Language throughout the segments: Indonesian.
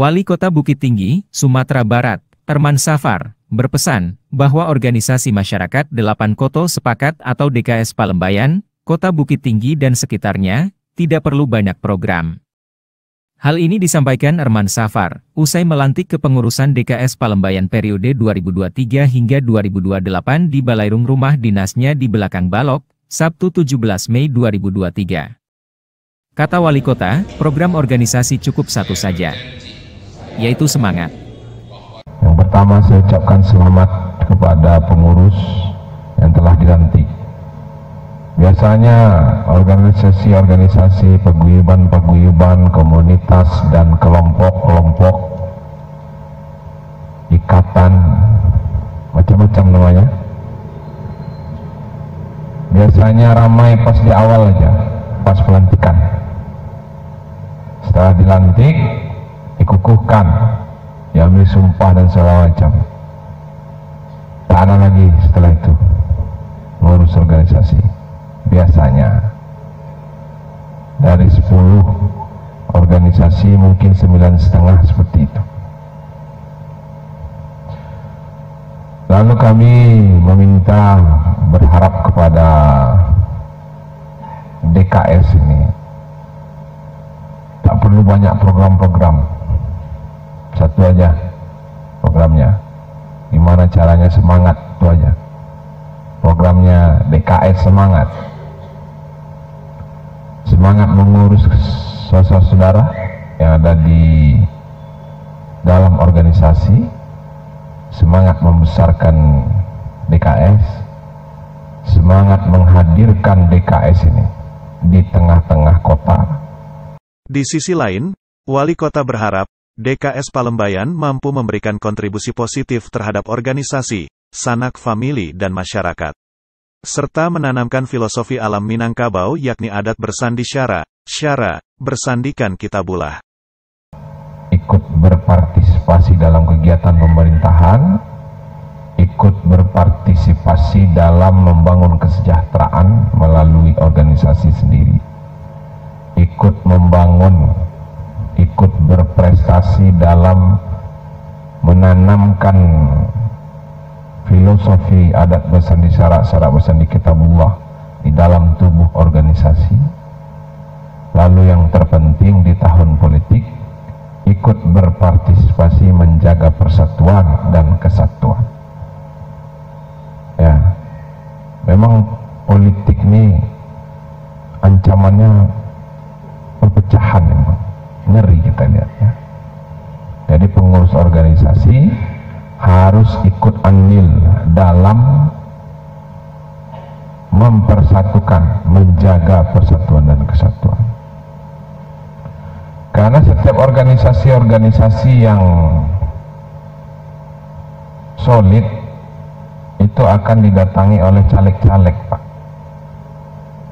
Wali Kota Bukit Tinggi, Sumatera Barat, Herman Safar, berpesan bahwa organisasi masyarakat 8 Koto Sepakat atau DKS Palembayan, Kota Bukit Tinggi dan sekitarnya, tidak perlu banyak program. Hal ini disampaikan Herman Safar, usai melantik kepengurusan DKS Palembayan periode 2023 hingga 2028 di Balairung rumah dinasnya di Belakang Balok, Sabtu 17 Mei 2023. Kata Wali Kota, program organisasi cukup satu saja, yaitu semangat. Yang pertama saya ucapkan selamat kepada pengurus yang telah dilantik. Biasanya organisasi-organisasi paguyuban-paguyuban, komunitas dan kelompok-kelompok, ikatan, macam-macam namanya. Biasanya ramai pas di awal aja, pas pelantikan. Setelah dilantik, dikukuhkan, diambil sumpah dan segala macam. Tak ada lagi setelah itu mengurus organisasi. Biasanya dari 10 organisasi mungkin 9,5 seperti itu. Lalu kami meminta, berharap kepada DKS ini tak perlu banyak program-program, satu aja programnya. Gimana caranya semangat, itu aja programnya. DKS semangat mengurus saudara-saudara yang ada di dalam organisasi, semangat membesarkan DKS, semangat menghadirkan DKS ini di tengah-tengah kota. Di sisi lain, Wali Kota berharap DKS Palembayan mampu memberikan kontribusi positif terhadap organisasi, sanak famili dan masyarakat, serta menanamkan filosofi alam Minangkabau yakni adat bersandi syara, bersandikan kitabulah. Ikut berpartisipasi dalam kegiatan pemerintahan, ikut berpartisipasi dalam membangun kesejahteraan melalui organisasi sendiri, ikut membangun, ikut berprestasi dalam menanamkan filosofi adat bersandi syarak bersandi kitabullah di dalam tubuh organisasi. Lalu yang terpenting di tahun politik, ikut berpartisipasi menjaga persatuan dan kesatuan. Ya, memang politik ini ancamannya perpecahan, memang ngeri kita lihat ya. Jadi pengurus organisasi harus ikut andil dalam mempersatukan, menjaga persatuan dan kesatuan. Karena setiap organisasi-organisasi yang solid itu akan didatangi oleh caleg-caleg, Pak.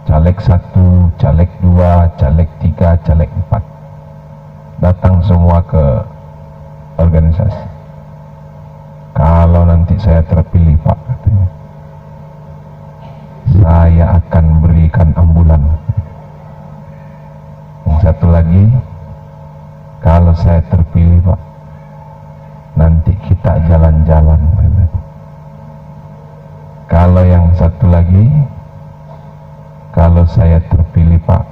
Caleg 1, caleg 2, caleg 3, caleg 4. Datang semua ke organisasi. Kalau nanti saya terpilih, Pak, katanya, saya akan berikan ambulan. Yang satu lagi, kalau saya terpilih, Pak, nanti kita jalan-jalan. Kalau yang satu lagi, kalau saya terpilih, Pak,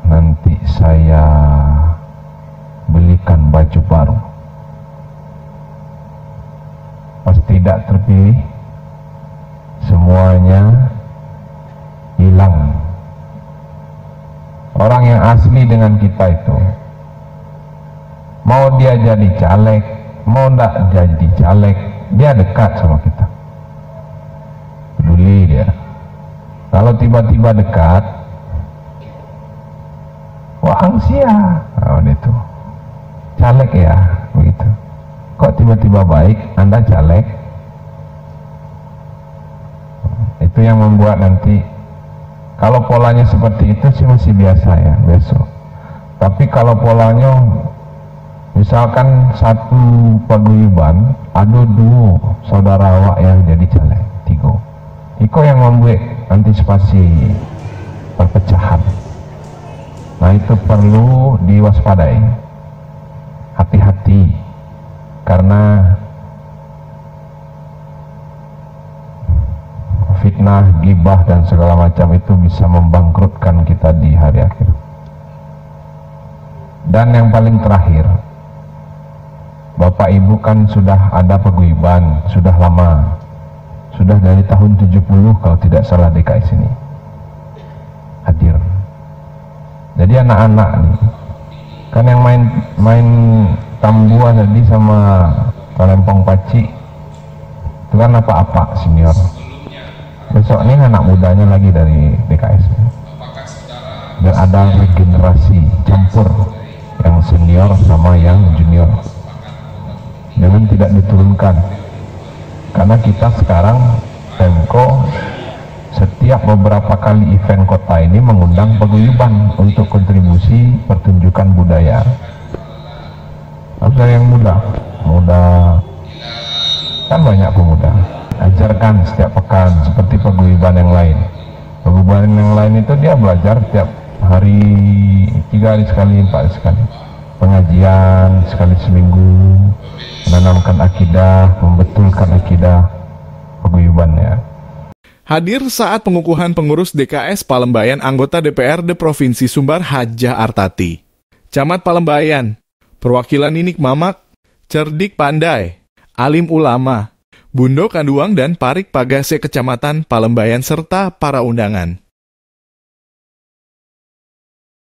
nanti saya belikan baju baru. Pas tidak terpilih, semuanya hilang. Orang yang asli dengan kita itu, mau dia jadi caleg, mau tidak jadi caleg, dia dekat sama kita, peduli dia. Kalau tiba-tiba dekat, wah angsia, oh itu caleg ya, begitu. Kok tiba-tiba baik, Anda caleg? Itu yang membuat nanti, kalau polanya seperti itu sih masih biasa ya, besok. Tapi kalau polanya, misalkan satu paguyuban, ada 2 saudara awak yang jadi caleg, 3. Iko yang membuat antisipasi perpecahan. Nah itu perlu diwaspadai. hati-hati, karena fitnah, gibah dan segala macam itu bisa membangkrutkan kita di hari akhir. Dan yang paling terakhir, Bapak Ibu kan sudah ada paguyuban, sudah lama, sudah dari tahun 70 kalau tidak salah DKS ini hadir. Jadi anak-anak nih, kan yang main tambua tadi sama Palempong Paci itu kan apa-apa senior. Besok ini anak mudanya lagi dari DKS dan ada regenerasi campur yang senior sama yang junior, jangan tidak diturunkan, karena kita sekarang Pemko setiap beberapa kali event kota ini mengundang paguyuban untuk kontribusi pertunjukan budaya. Harus ada yang muda kan banyak pemuda, ajarkan setiap pekan seperti paguyuban yang lain. Paguyuban yang lain itu dia belajar tiap hari, 3 hari sekali, 4 hari sekali, pengajian sekali seminggu, menanamkan akidah, membetulkan akidah paguyubannya. Hadir saat pengukuhan pengurus DKS Palembayan anggota DPRD Provinsi Sumbar Hajah Artati, Camat Palembayan, perwakilan Ninik Mamak, Cerdik Pandai, Alim Ulama, Bundo Kanduang dan Parik Pagase Kecamatan Palembayan serta para undangan.